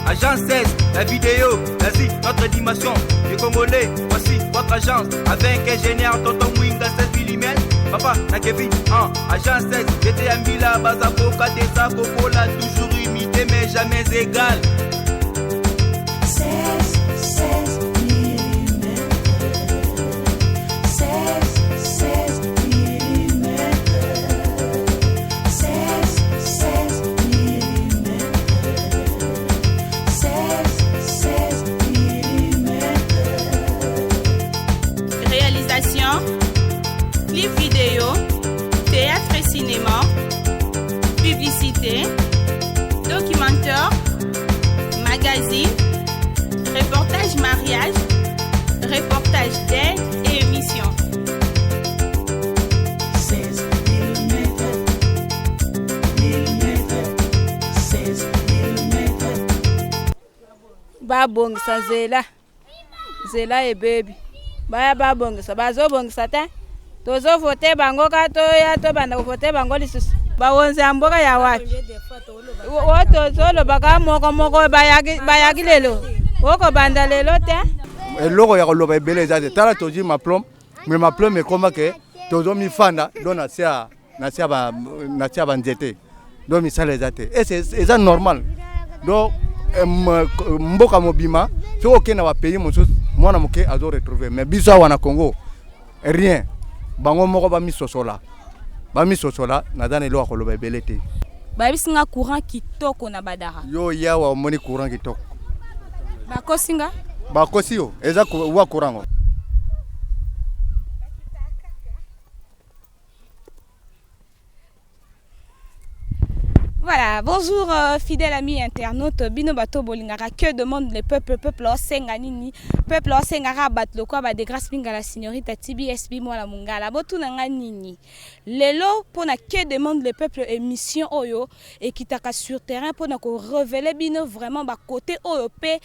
Agence 16, la vidéo, vas-y, notre dimension. Les Congolais, voici votre agence. Avec ingénieur Tonton Mwinga 16 mm. Papa, na Kevin, Agence 16, j'étais à Mila, Bazako, Kadesa, Kokola, toujours imité mais jamais égal. 16 mm. 16 mm. 16 mm. 16 mm. Réalisation, clip vidéo, théâtre et cinéma, publicité, documentaire, magazine, reportage mariage, reportage d'aide et émission. 16 mm. 16 mm. Babongisa zela e baby baya babongisa bazobongisa te tozo vote bango ka toya to banda vote bango lisusu bawonze amboka ya wapi wotozolo baka moko bayaki lelo woko banda lelo te eloko ya koloba ebele eza te tala tozi maplombe mais maplombe ekoma ke tozo mifanda do na sia banzete do misala eza te eza normal do mboka mobima soki okende na bapays mosusu mwana moke azo retrouver mais biso awa na Congo rien bango moko bamisosola naza na eloko ya koloba ebele te babisinga courant kitoko na badara yo yawa omoni courant kitoko bakosinga bakosi yo eza wa courant. Voilà, bonjour fidèles amis internautes, Bino Bato Bolingara, que demande le peuple Osenganini, peuple Osengara Batloko, ba de grâce pinga la signorita TBSB moi la mungala, botu nanga nini. Lelo pona que demande le peuple émission Oyo et qui t'a sur terrain pour nous révéler Bino vraiment ba côté Oyo pe,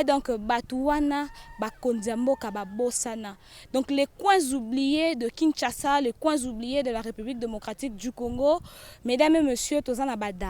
donc Batouana, ba Kondiamboka, ba Bossana. Donc les coins oubliés de Kinshasa, les coins oubliés de la République démocratique du Congo, mesdames et messieurs, tozana Badara.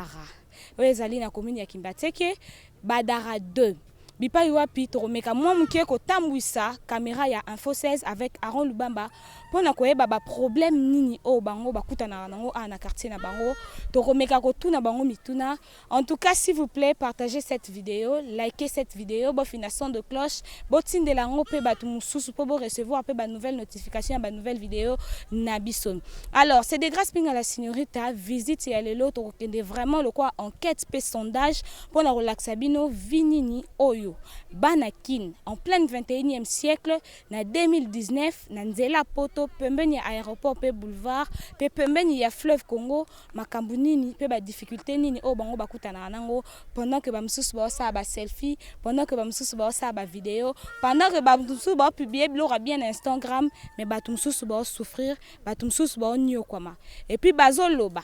Ezali na commune ya Kimbateke, Badara 2. Bipa yuapi toromeka mwa mukie ko tambwisa caméra ya Info 16 avec Aaron Lubamba pona koyeba ba problème nini o bango bakutana nango na quartier na bango toromeka ko tuna bango mituna. En tout cas, s'il vous plaît, partagez cette vidéo, likez cette vidéo, bo fination de cloche, bo tindela ngo pe batu mususu po bo recevoir pe ba nouvelle notification ba nouvelle vidéo na bison. Alors, c'est des grâces pinga la signorita visite ya lelo to kende vraiment le quoi enquête pe sondage pona relaxa bino vinini oyo Banakin en plein 21e siècle na 2019 na nzela poto pembeni ya aéroport pe boulevard pe pembeni ya fleuve Congo makambu nini pe ba difficulté nini o bango bakutana nango pendant que ba msusu ba sa ba selfie pendant que ba msusu ba sa ba vidéo pendant que ba msusu ba publier biloko bien Instagram mais ba msusu ba souffrir ba msusu ba nyo kwama et puis bazoloba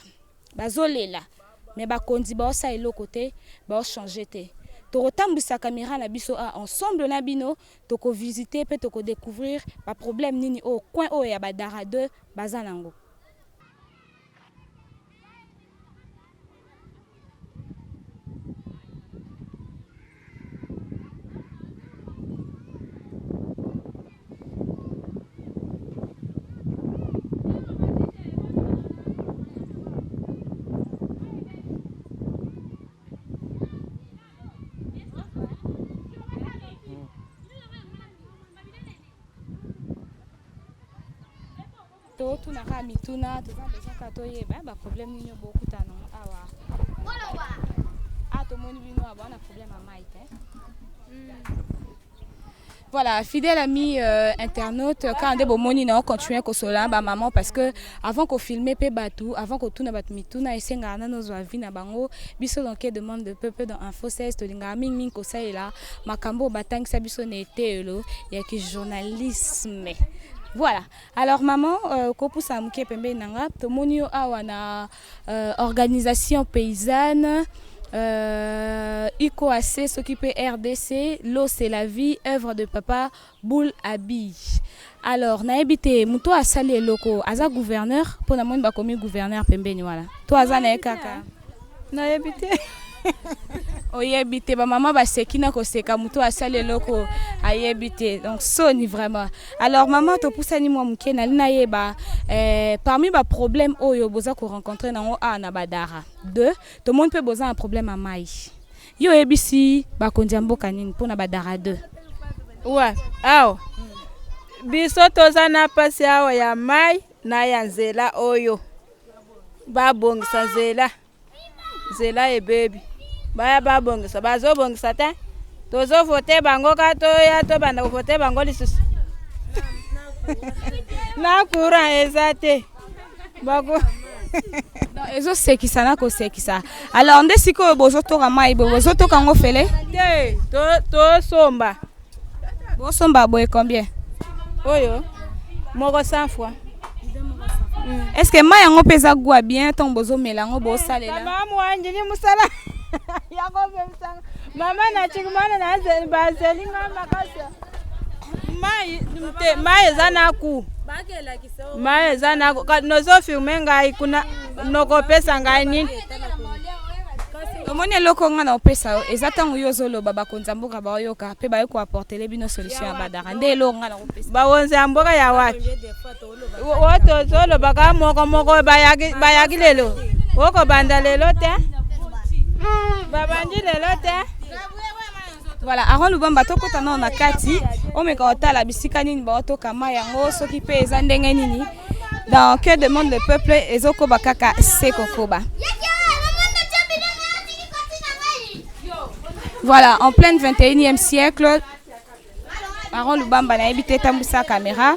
bazolela mais ba kondi ba sa eloko te ba changer te. Torotambisa caméra na biso ensemble na bino toko visiter pe toko découvrir ba problème nini au coin o ya Badara 2 bazanango. Tout n'a pas mis tout n'a tout ça besoin bah problème ni beaucoup t'as non tout le monde vient avoir un problème à Mike. Voilà, fidèles amis internautes, quand on est bon moni on continue à cela bah maman parce que avant qu'on filme pe batou, avant qu'on tourne bat mituna et senga na nos avis na bango, biso donc demande de peuple dans Info 16 to linga ming ko ça là, makambo batang sa biso n'était lo, il y a que journalisme. Voilà. Alors maman, kopusa muke pembe nanga, to monio awana organisation paysanne ICOAC s'occuper RDC, l'eau c'est la vie, œuvre de papa Boule Abi. Alors na habité muto asali loko aza gouverneur pour na monde ba komi gouverneur pembe ni voilà. Toi aza na kaka. Na habité. oyebi te bamama baseki na koseka moto asali eloko ayebi te donc soni vraiment. Alors maman topusani mwa moke nali nayeba parmi baproblème oyo boza korencontre nango a na badara 2 tomoni mpe boza na problème ya mai yo oyebisi bakonzi ya mboka nini mpona badara 2 wa awa biso toza na pasi awa ya mai na ya nzela oyo babongisa nzela ebebi baya babongisa bazobongisa te tozovote bango ka toya tobanda kovote bango lisusu na courant eza te ezosekisa na kosekisa. Alors nde sikoyo bozotoka mai bozotoka ngo fele te tosomba bosomba boye combien oyo moko 100 fois. Est-ce que mai yango pesa goût bien tant bozomela ngo bosalela mama wanje ni musala yako bemsanga mama na chikimana na zeli bazelinga makasa mai zana ku mai zana ku nozo filme ngai kuna noko pesa ngai nini omoni eloko nga na opesa eza ntango yo ozoloba bakonzi ya mboka baoyoka mpe baye koapportele bino solution ya badara nde eloko nga na opesa bakonzi ya mboka ya wapi otozolobaka moko bayaki lelo okobanda lelo te babandi lelo te. Voilà, Aaron Lubamba tokota na na kati omeka otala bisika nini baotoka mai yango soki pe eza ndenge nini dans que demande le peuple ezokoba kaka sekokoba. Voilà, en plein 21e siècle, Aaron Lubamba na habité tambusa caméra.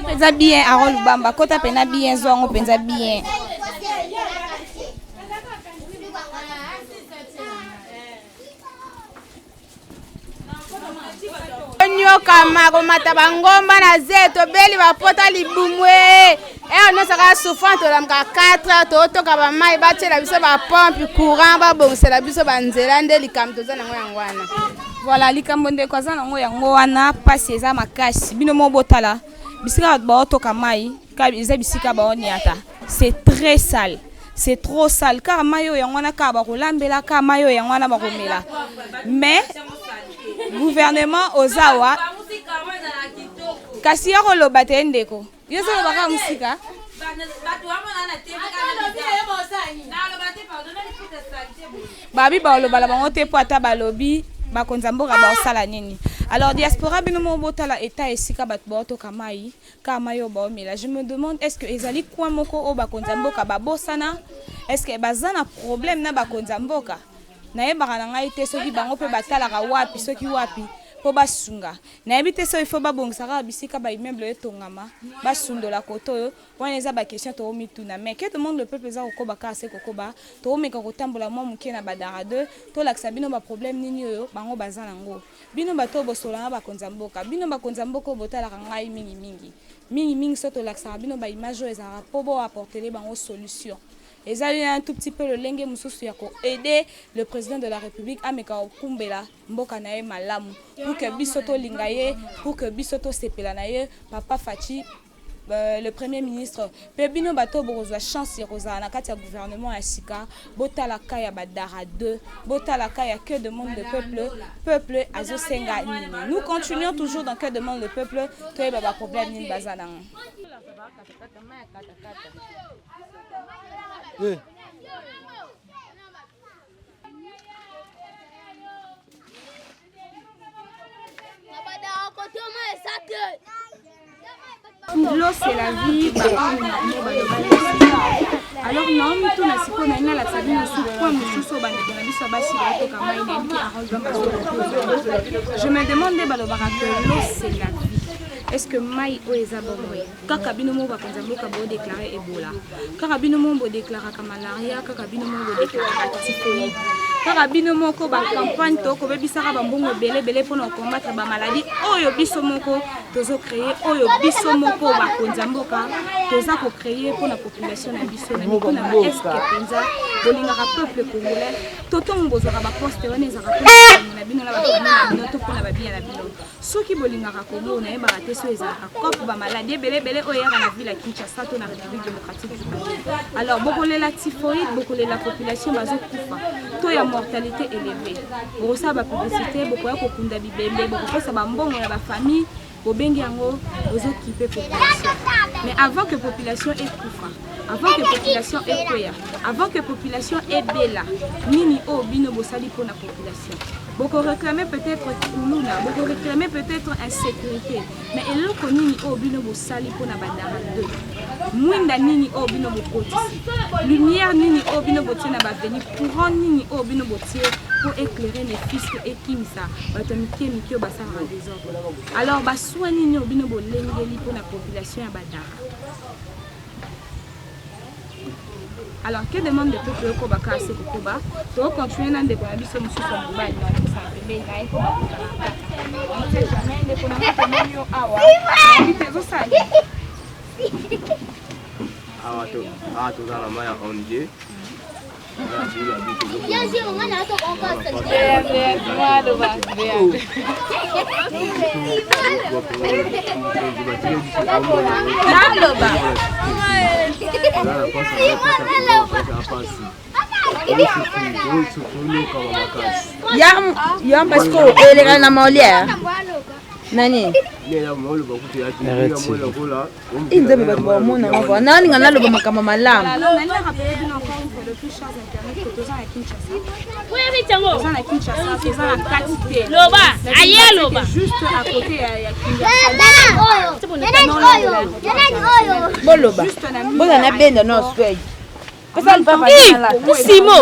Penza bien Aaron Lubamba, kota pena bien zongo penza bien. Nyoka mago matabangomba na zeto beli bapota libumwe no saka souffrance to lamka 4 to ka ba mai ba tshela biso ba pompe courant ba bongsela biso ba nzela nde likamto za nango yangwana. Voilà likambo nde kwa za nango yango wana pasi eza makasi bino mo botala bisika ba otoka mai ka eza bisika ba oniata c'est très sale. C'est trop sale car mayo yangwana ka ba kolambela ka mayo yangwana ba komela. Mais gouvernement ozawa kasi yako lobate ndeko yozo lobaka musika babi ba lobala bango te po ata balobi bakonza mboka ba osala nini. Alors diaspora bino mo botala eta esika bat ba otoka mai ka mayo ba omela. Je me demande est-ce que ezali kwa moko o bakonza mboka ba bosana, est-ce que bazana problème na bakonza mboka na yebaka na ngai te soki bango pe batalaka wapi soki wapi po basunga na yebi te so il faut babongisaka bisika ba immeuble etongama basundola koto oyo wana eza ba question to mituna mais que demande le peuple za kokoba ka se kokoba to omeka kotambola mwa muke na badara 2 to lakisa bino ba problème nini oyo bango baza nango bino bato bosola na bakonza mboka bino bakonza mboka botalaka ngai mingi so to lakisa bino ba image oyo ezaka po bo apporter bango solution. Et ça a un tout petit peu le lengue mususu ya ko aider le président de la République à meka okumbela mboka na ye malamu pour que bisoto lingaye pour que bisoto sepela na ye papa Fachi le premier ministre pe bino bato bozwa chance rosa na kati ya gouvernement ya sika botala kaya badara 2 botala kaya que demande le peuple azosenga nini. Nous continuons toujours dans que demande le peuple to e baba problème nini bazana. L'eau c'est la vie. Alors non, tout na siko na ina la sabine sous point mususu ba na biso basi ba to kama ina ki arrange. Je me demande que l'eau c'est la vie. Est-ce que mai o ezabomwe kaka bino mo bakonza mboka bo déclarer Ebola kaka bino mo bo déclarer malaria kaka bino mo bo déclarer typhoïde kaka bino moko ba campagne to ko bebisaka ba mbongo belé pour combattre ba maladie oyo biso moko tozo créer oyo biso moko bakonza mboka toza ko créer pour la population na biso na mikona est-ce que penza bolingaka peuple congolais totongo bozaka ba poste wana ezaka bino na ba bino to pona ba bien na bino soki bolingaka Congo na yeba te so ezalaka kope ba maladie belé oyo yaka na ville ya Kinshasa to na République démocratique du Congo. Alors bokolela typhoïde bokolela population bazokufa to ya mortalité élevée bokosa ba publicité bokoya kokunda bibembe bokosa ba mbongo na ba famille bobengi yango ozokipe population. Mais avant que population ekufa, avant que population ekweya, avant que population ebela, nini o bino bosali pour la population. Beaucoup réclamer peut-être kuluna, beaucoup réclamer peut-être insécurité, mais eloko nini o bino bosali pour na bandara 2. Mwinda nini o bino bokotisi. Lumière nini o bino botie na baveni, courant nini o bino botie pour éclairer les fils et kimsa, batomike mikio basara des ordres. Alors baswa nini o bino bolengeli pour la population ya bandara. Alors, que demande le peuple au Koba Kasi Koba? Tu vas continuer dans des conditions de son bail, on ne sait jamais, les conditions de awa. Ah, tu as la main en Dieu. Yam parce que elle est na molière. Nani? Inze beba kwa mona ngwa. Nani ngana loba makama malamu. Loba, aye loba. Juste à côté ya Boloba. Boza na benda no swag. Pesa papa là. Simo.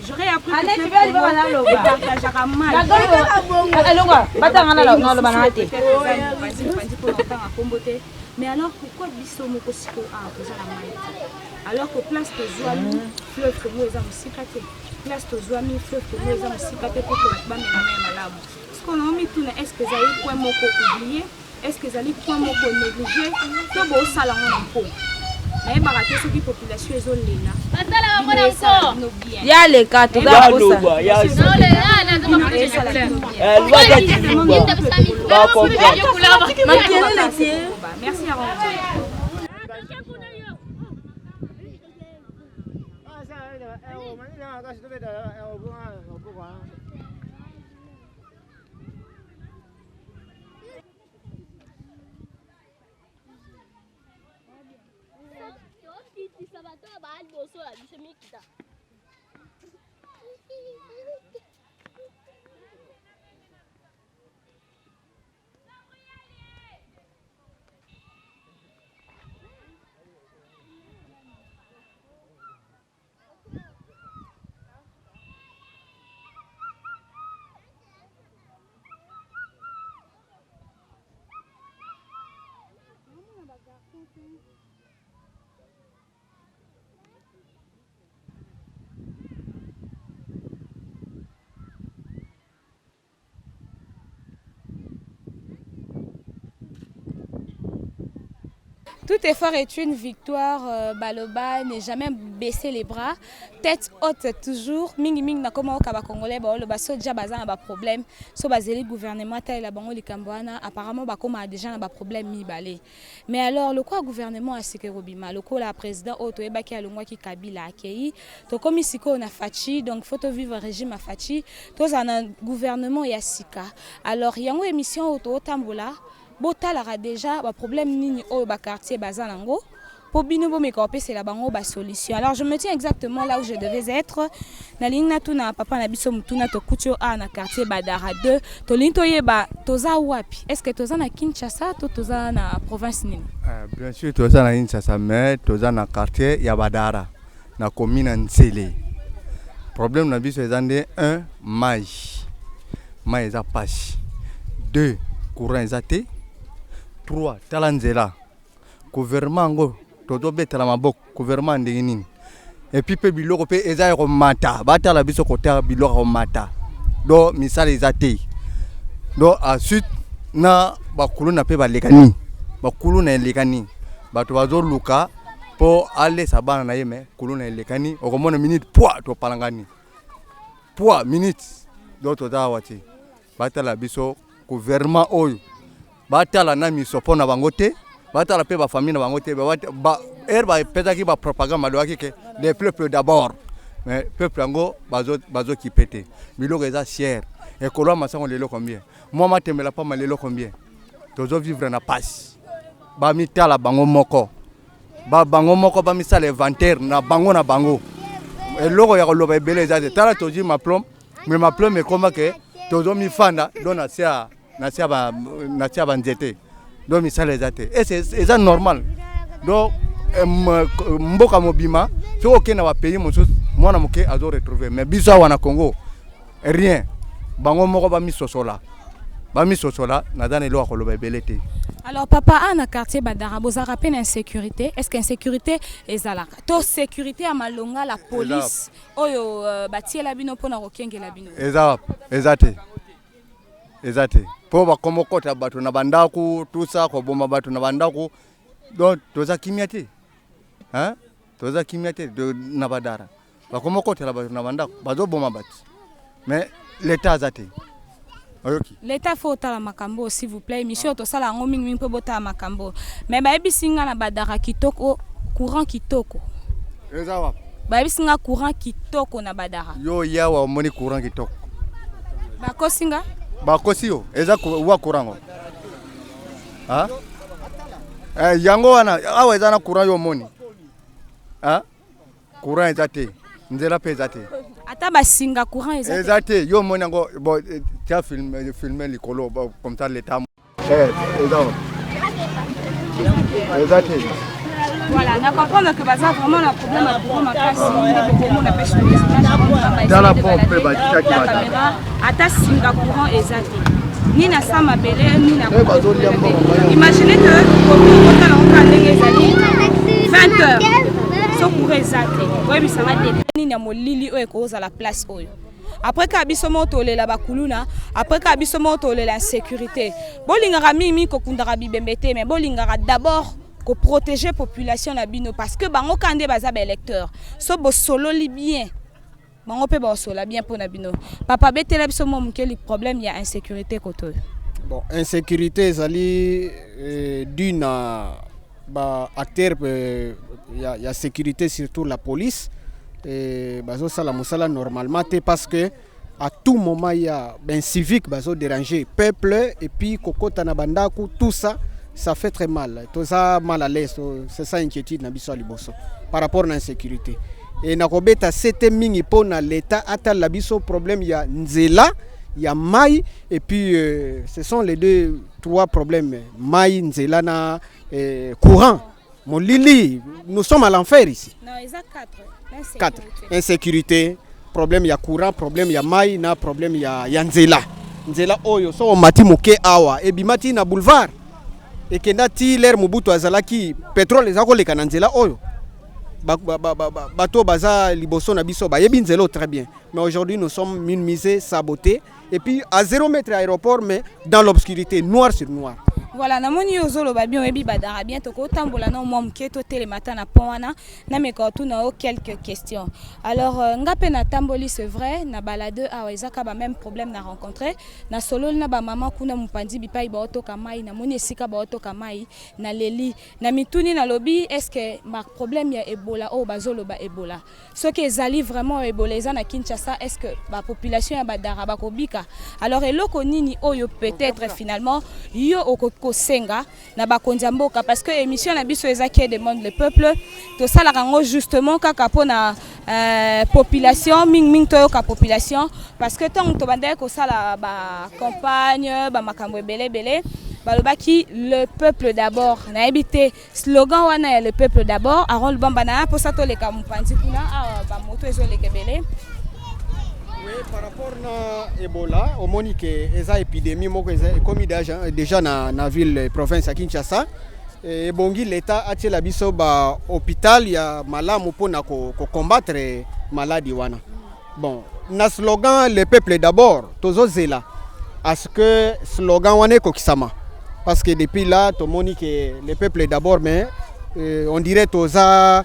J'aurais appris que partageara mal. Alonga, batanga na no loba na te. Mais alors pourquoi biso moko siko a kozala mai? Alors que place de Zouami, fleuve que nous avons cicaté. Place de Zouami, fleuve que nous avons cicaté pour que la bande ait malade. Est-ce qu'on a mis tout le est-ce que ça y point moko oublié? Est-ce que ça y point moko négligé? Tout beau salon en pot. Mais baraté ce qui population est zone là. Ya le ka to ga bosa. Ya merci à vous. Tout effort est une victoire. Baloba n'est jamais baissé les bras. Tête haute toujours. Mingi mingi na koma okaba congolais ba le baso déjà bazan ba problème. So bazeli gouvernement taille la bango likambwana apparemment ba koma déjà na ba problème mi balé. Mais alors le quoi gouvernement a sike robima, le quoi la président auto ebaki alongwa ki Kabila akei. To komi siko na fachi donc faut vivre régime a fachi. To za na gouvernement ya sika. Alors yango émission auto tambola. Botalara déjà ba problème nini au ba quartier bazanango pour bino bo mekopé c'est la bango ba solution. Alors je me tiens exactement là où je devais être na ligne tuna papa na biso mutuna to kutio a na quartier Badara 2 to linto yeba toza wapi est-ce que toza na Kinshasa to toza na province nini? Bien sûr toza na Kinshasa mais toza na quartier ya Badara na commune Nsele. Problème na biso ezande 1 mai eza passe 2 courant ezate 3 talanzela gouvernement ngo toto betala maboko gouvernement ndenge nini et puis pe biloko pe eza ko mata batala biso kota biloko mata do misala ezate do ensuite na bakulu na pe balekani bakulu na lekani bato bazo luka po ale sabana na yeme kulu na lekani okomona minute poa to palangani poa minute do to da wati batala biso gouvernement oyo batala na miso pona bango te batala pe ba famille na bango te ba herba petaki ba propagande malwaki ke les peuples d'abord mais peuple yango bazo ki pété biloko eza cher et kolwa masango lelo combien moi matemela pas malelo combien tozo vivre na passe ba mitala bango moko ba misala inventaire na bango eloko ya koloba ebele eza te tala toji ma plomb mais ma plomb ekoma ke tozo mifanda do na sia ba nzete do misala eza te et c'est normal donc mboka mobima so okena ba pays mosusu mwana moke azo retrouver mais biso wana Congo rien bango moko ba misosola na dane lo akoloba ebele te. Alors papa ana quartier Badara boza rappel insécurité est-ce qu'insécurité ezalaka to sécurité à malonga la police oyo batiela bino pona kokengela bino ezate po ba komokota bato na bandaku tout ça ko bomba bato na bandaku donc toza kimiate toza kimiate de na Badara ba komokota la bato na bandaku bazo bomba bato mais l'état azate. L'État faut la makambo s'il vous plaît mission to sala ngo mingi pe bota makambo mais ba ebisinga na Badara kitoko courant kitoko ezawa ba ebisinga courant kitoko na Badara yo yawa moni courant kitoko ba kosinga ba kosio eza wa courant yango wana awa eza na courant yo moni courant ezate nzela pe ezate ata basinga courant ezate yo moni ngo bon tu filmer likolo comme ça l'état ezate voilà na comprendre que baza vraiment la problème à pour ma classe on a pêché dans la pompe ba tiki ba ata singa courant ezate ni na sama belé ni na imaginez que on a encore ndenge ezali 20h so courant ezate ouais bi ça va ni na molili o ekoza la place oyo après ka biso moto lela bakuluna après ka biso moto lela insécurité bolingaka mimi ko kundaka bibembete mais bolingaka d'abord ko protéger population na bino parce que bango kande baza ba électeur so bo solo li bien bango pe ba solo bien pour na bino papa betela biso mo mukeli problème ya insécurité koto bon insécurité ezali d'une ba acteur ya sécurité surtout la police bazo sala musala normalement parce que à tout moment il y a ben civique bazo déranger peuple et puis kokota na bandaku tout ça fait très mal tout ça mal à l'aise c'est ça inquiétude na biso liboso par rapport à l'insécurité et na kobeta c'était mingi pona l'état atala biso problème il y a nzela il y a mai et puis ce sont les trois problèmes mai nzela na courant mon lili nous sommes à l'enfer ici non ils ont 4 insécurité problème il y a courant problème il y a mai na problème il y a nzela oyo so mati moke awa et bimati na boulevard et kendati l'air Mobutu azalaki pétrole ezako leka na nzela oyo bato baza liboso na biso ba yebi nzela très bien mais aujourd'hui nous sommes minimisés sabotés et puis à 0 mètre aéroport mais dans l'obscurité noir sur noir. Voilà, namoni ozolo ba bien ebi Badara bien toko tambola na mo mketo tele matana pona na mekotu na quelques questions. Alors ngape na tamboli c'est vrai na balade a ezaka ba même problème na rencontrer na solo na ba maman kuna mupandi bipai ba otoka mai na moni esika ba otoka mai na leli na mituni na lobby est-ce que ma problème ya Ebola o bazolo ba Ebola ce que ezali vraiment Ebola eza na Kinshasa est-ce que ba population ya Badara ba kobika alors eloko nini oyo peut-être finalement yo senga na bakonza mboka parce que émission na biso ezaki demande le peuple to sala rango justement kaka pona population ming to ka population parce que tant to bande ko sala ba campagne ba makambo belé balobaki le peuple d'abord na habité slogan wana le peuple d'abord arol bamba na pour ça to le kampanzi kuna ba moto ezo le kebele. Oui, par rapport à Ebola, au moni que eza épidémie moko comme déjà na ville province à Kinshasa et bongi l'état a la biso ba hôpital ya malamu pona ko combattre maladie wana. Bon, na slogan le peuple d'abord tozo zela à ce que slogan wana ko kisama parce que depuis là to moni que le peuple d'abord mais on dirait toza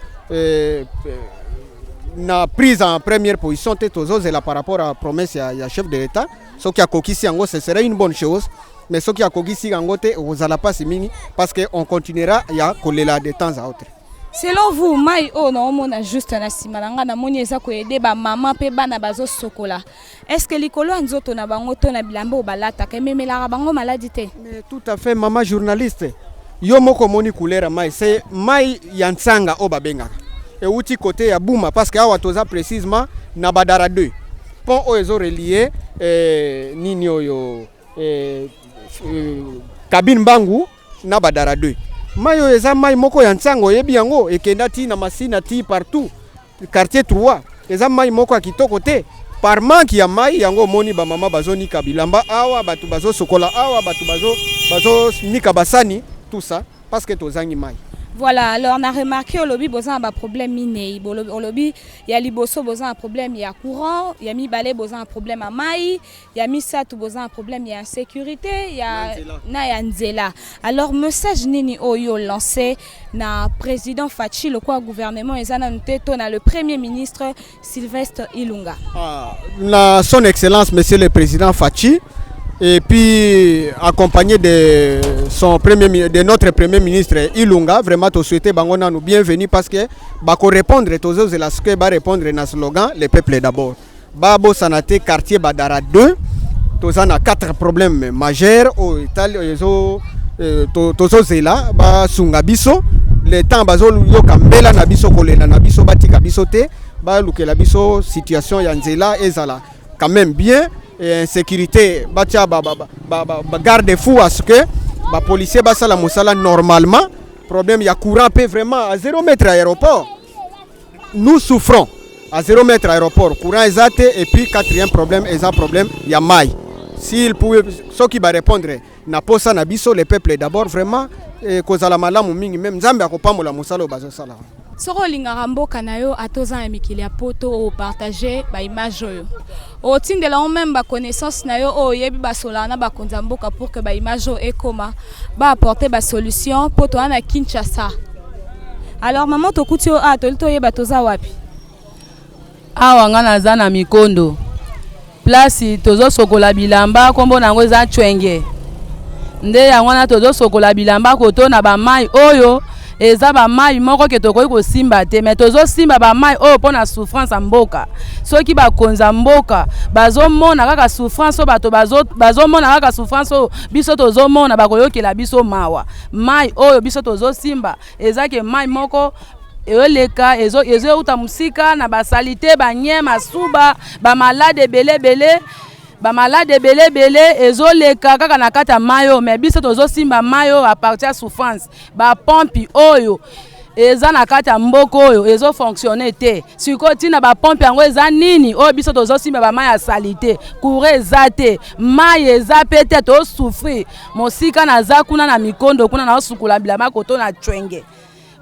na prise en première position là par rapport à la promesse du chef de l'État. Ce qui a coquissé en ce serait une bonne chose. Mais ce qui a coquissé en vous allez pas mini parce qu'on continuera à coller là de temps à autre. Selon vous, mai o na omona juste na simalanga na moni eza ko aider ba maman pe bana bazo sokola. Est-ce que likolo nzoto na bango to na bilamba o balata ke memela bango maladie te? Mais tout à fait maman journaliste. Yo moko moni couleur mai c'est mai yansanga o babenga. Et outi côté ya Bouma parce que awa toza précisément na Badara 2. Pont o ezo relié nini oyo cabine bangu na Badara 2. Mayo eza mai moko ya nsango yebi yango ekenda ti na masina ti partout quartier 3 eza mai moko kitoko te par manque ya mai yango moni ba mama bazoni kabilamba awa batu bazo sokola awa batu bazo nika basani tout ça parce que tozangi mai. Voilà, alors on a remarqué au lobby besoin d'un problème miné. Au lobby, il y a liboso besoin d'un problème, il y a courant, il y a mi balai besoin d'un problème à maï, il y a mi satou besoin d'un problème, il y a insécurité, il y a na nzela. Alors message nini oyo lancé na président Fachi le quoi gouvernement ezana nteto na le premier ministre Sylvestre Ilunga. La son excellence monsieur le président Fachi et puis accompagné de notre premier ministre Ilunga, vraiment te souhaiter bangona nous bienvenue parce que bako répondre tous la ce que ba répondre na slogan le peuple d'abord. Babo sanate quartier Badara 2, tous on a 4 problèmes majeurs au Italie tozo zela ba sunga biso le temps bazo yo kambela na biso kolela na biso batika biso te ba lukela biso situation ya nzela ezala quand même bien. Et insécurité, garde-fou à ce que les policiers bassent la moussala normalement. Problème, il y a courant vraiment à 0 mètre à l'aéroport. Nous souffrons à 0 mètre à l'aéroport. Courant est athée et puis quatrième problème, il y a maille. S'il pouvait, ceux qui vont répondre, n'a pas ça, n'a biso, le peuple d'abord vraiment, cause à la malamu mingi, même Zambia ko pas la moussala au bazo sala. Soko lingara mboka na yo atoza ya mikili ya poto o partager ba image yo. O tindela on même ba connaissance na yo o yebi ba solana ba konza mboka pour que ba image yo ekoma ba apporter ba solution poto ana Kinshasa. Alors maman to kuti o to yeba toza wapi? Awa ngana za na Mikondo. Place tozo sokola bilamba kombo nango za Chwenge. Nde yango na tozo sokola bilamba koto na ba mai oyo eza ba mai moko ke tokoki kosimba te mais tozo simba ba mai oyo pona souffrance mboka soki ba konza mboka bazo mona kaka souffrance bato bazo mona kaka souffrance biso tozo mona bakoyokela biso mawa mai oyo biso tozo simba eza ke mai moko eleka ezo uta musika na basalite banyema suba ba malade belé ba malade belé ezoleka kaka na kata mayo mais biso tozo simba mayo à partir ya souffrance ba pompe oyo eza na kata mboko oyo ezo fonctionner te siko tina ba pompe yango eza nini oyo biso tozo simba ba mayo ya salite courant eza te mayo eza pete to souffrir mosika na za kuna na Mikondo kuna na osukula bilama koto na Chwenge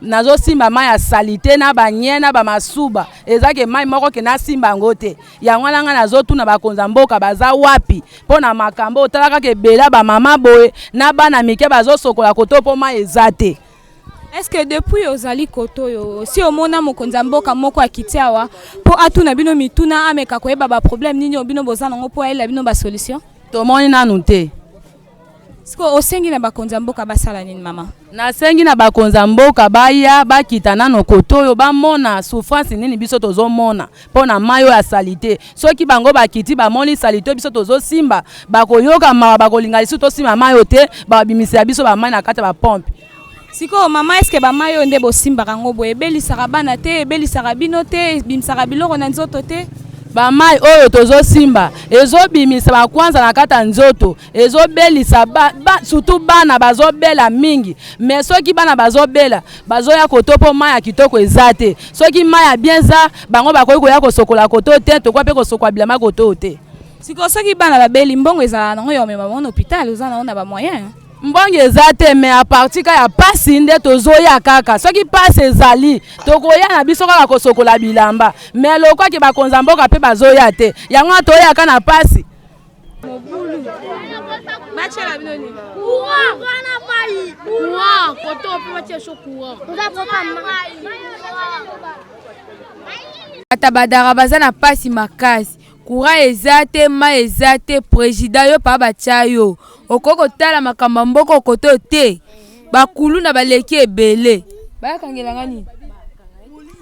nazo simba mai ya salite na banyena ba masuba ezake mai moko ke na simba ngote yango nanga nazo tuna bakonza mboka baza wapi pona makambo otalaka ke bela ba mama boye na bana mike bazo sokola koto po mai ezate. Est-ce que depuis ozali koto yo si omona mokonza mboka moko akitiawa po atuna bino mituna ameka koyeba ba problème nini obino bozana ngo po ayela bino ba solution to moni nanu te. Siko osengi na bakonza mboka basala nini mama? Na sengi na bakonza mboka baya bakita nano kotoyo bamona souffrance nini biso tozo mona pona mayo ya salite soki bango bakiti bamoni salite biso tozo simba bakoyoka mawa bakolinga lisu to simba mayo te babimisa biso ba mai na kata ba pompe. Siko mama est-ce que ba mayo nde bo simba kango boye belisaka bana te belisaka bino te bimsaka biloko na nzoto te? Ba mai oyo tozo simba ezo bimisa ba kwanza na kata nzoto ezo belisa surtout bana bazo bela mingi mais soki bana bazo bela bazo ya kotopo mai ya kitoko ezate soki mai ya bienza bango bakoyi koya kosokola koto te to kwa pe kosokwa bilama koto te siko soki bana babeli mbongo ezala nango yo mema mon hôpital ozana na ba moyen mbongo ezate mais à partir ka ya pasi nde tozoya kaka soki pasi ezali tokoya na biso kaka kosokola bilamba mais lokwa ke bakonza mboka pe bazoya te yango toya ka na pasi mobulu machela bino ni courant wana mai courant koto pe mache so courant ata badara baza na pasi makasi courant ezate ma ezate président yo pa batia yo okoko tala makambo mboko okoto te bakulu na baleki ebele bayakangela ngani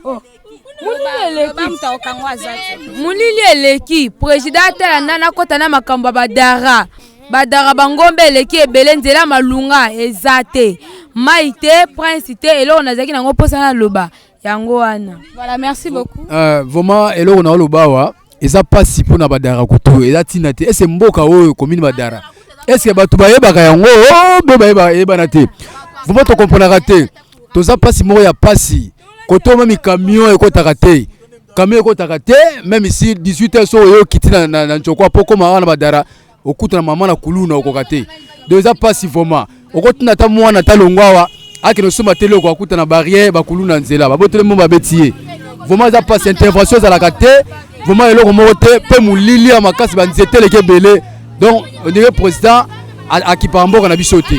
oh mulili eleki président atala nana kota na makambo badara bangombe eleki ebele nzela malunga ezate mai te prince te eloko nazaki nango posa na loba yango wana. Voilà, merci beaucoup. Vraiment eloko na loba wa eza pasi pona badara kutu eza tina te ese mboka oyo commune badara est-ce que batu bayebaka yango bo bayeba te vraiment to comprendre te toza pasi moko ya pasi koto mami camion ekotaka te camion ekotaka te même ici 18h so yo kitina na nchokwa poko mara na badara okuta na mama na kuluna okoka te donc eza pasi vraiment okotina ta mwana ta longwawa akino soma tele ko akuta na barrière bakuluna nzela babotele mo babetie vraiment eza pasi intervention za la kate vraiment eloko moko te pe mulili ya makasi banzete leke belé donc on dirait président akipa mboka na biso te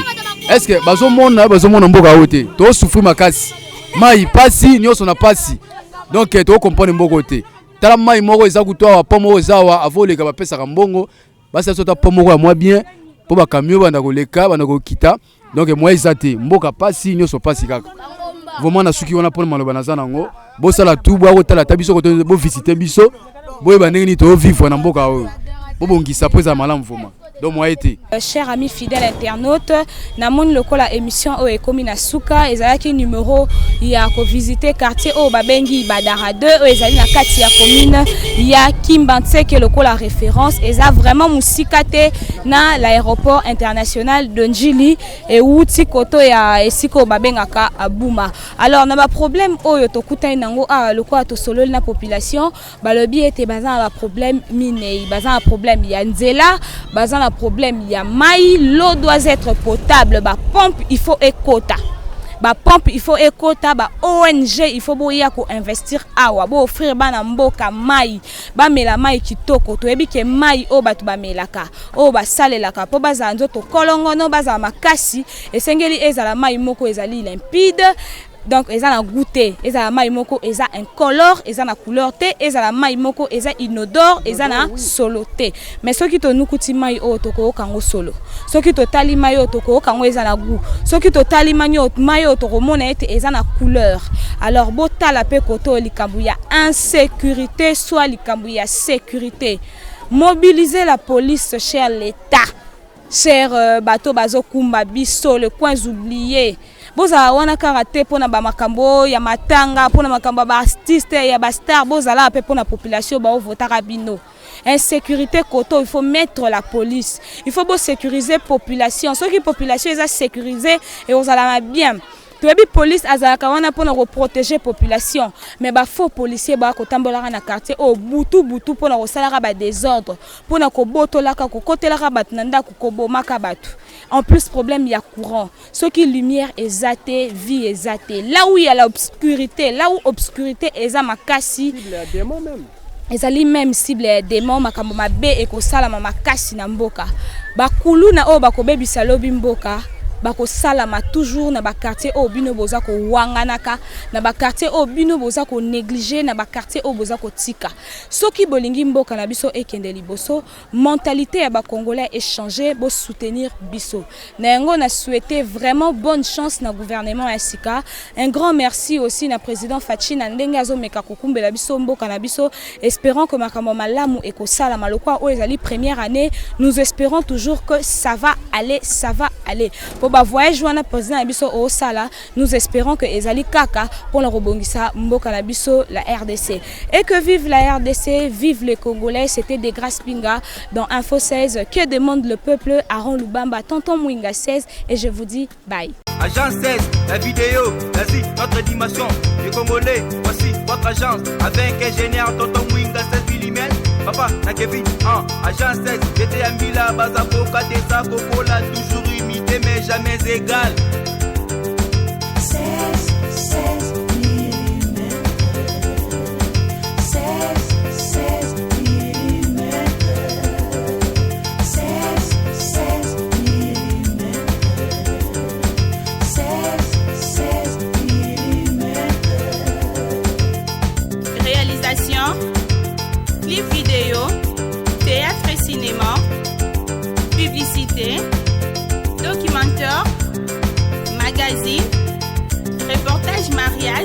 est-ce que bazomona mboka ote to souffrir makasi mai pasi nyonso na pasi donc to comprendre mboka te tala mai moko eza kutoa pomo ezawa avoleka bapesa mbongo basa sota pomo ya moi bien po ba camion banda koleka banda kokita donc moi ezate mboka pasi nyonso pasi kaka vraiment na suki wana pona maloba nazana ngo bosala tubu akotala tabiso ko bo visiter biso boye bandenge ni to vivre na mboka oyo bobongisa pesa malamu vraiment. Donc moi été. Chers amis fidèles internautes, namoni lokola émission o ekomi na suka ezalaki numéro ya ko visiter quartier o babengi Badara 2 o ezali na kati ya commune ya Kimbantseke lokola référence eza vraiment musikate na l'aéroport international de Njili et outi koto ya esiko babengaka Abuma. Alors na ba problème oyo tokutai nango a lokola to solo na population balobi ete bazana ba problème minei bazana problème ya nzela bazana problème il y a mai l'eau doit être potable ba pompe il faut écota ba pompe il faut écota ba ONG il faut boya ko investir awa bo offrir bana mboka mai ba mela mai kitoko to ebi ke mai o batu ba melaka o ba salelaka po baza nzoto kolongo no baza makasi esengeli ezala mai moko ezali limpide. Donc eza na goûter, eza la mai moko eza incolore, eza na couleur te, eza la mai moko eza inodore, eza na solo te. Mais soki to nukuti mai o toko kango solo. Soki to tali mai o toko kango eza na goût. Soki to tali mai o toko mona ete eza na couleur. Alors bota la pe koto likambu ya insécurité soit likambu ya sécurité. Mobiliser la police cher l'État. Cher bateau bazo kumba biso le coins oubliés. Boza wana karate pona ba makambo ya matanga pona makambo ba artiste ya ba star boza la pe pona population ba votera bino. Insécurité koto il faut mettre la police. Il faut sécuriser population. Ceux qui population est sécurisée et on a bien. Tuebi police azalaka wana pona ko protéger population mais ba faux policier ba ko tambola na quartier o butu pona ko salaka ba désordre pona ko botolaka ko kotelaka bat nanda ko bomaka batu. En plus problème il y a courant ce qui lumière ezate vie ezate là où il y a l'obscurité là où obscurité eza makasi ezali même cible démon makambo mabe ekosala makasi na mboka bakulu na o bakobebisa lobi mboka bako salama toujours na ba quartier o bino boza ko wanganaka na ba quartier o bino boza ko négliger na ba quartier o boza ko tika soki bolingi mboka na biso ekende liboso mentalité ya ba congolais échanger bo soutenir biso na yango na souhaiter vraiment bonne chance na gouvernement ya sika un grand merci aussi na président Fachi na ndenge azomeka kokumbela biso mboka na biso espérant que makambo malamu ekosala lokwa o ezali première année nous espérons toujours que ça va aller ba voyage wana président biso au sala nous espérons que ezali kaka pour la rebongisa mboka na biso la RDC et que vive la RDC, vive les Congolais. C'était des Grâce Pinga dans Info 16 que demande le peuple. Aaron Lubamba, Tonton Mwinga 16 et je vous dis bye. Agence 16, la vidéo, vas-y, notre dimension. Les Congolais, voici votre agence avec ingénieur Tonton Mwinga 16 mm. Papa, na Kevin, agence 16, j'étais à Mila, Bazako, Kadesa, Kokola, toujours imité mais jamais égal. 16 mm. 16 mm. 16 mm. 16 mm. Réalisation sportive, reportage mariage,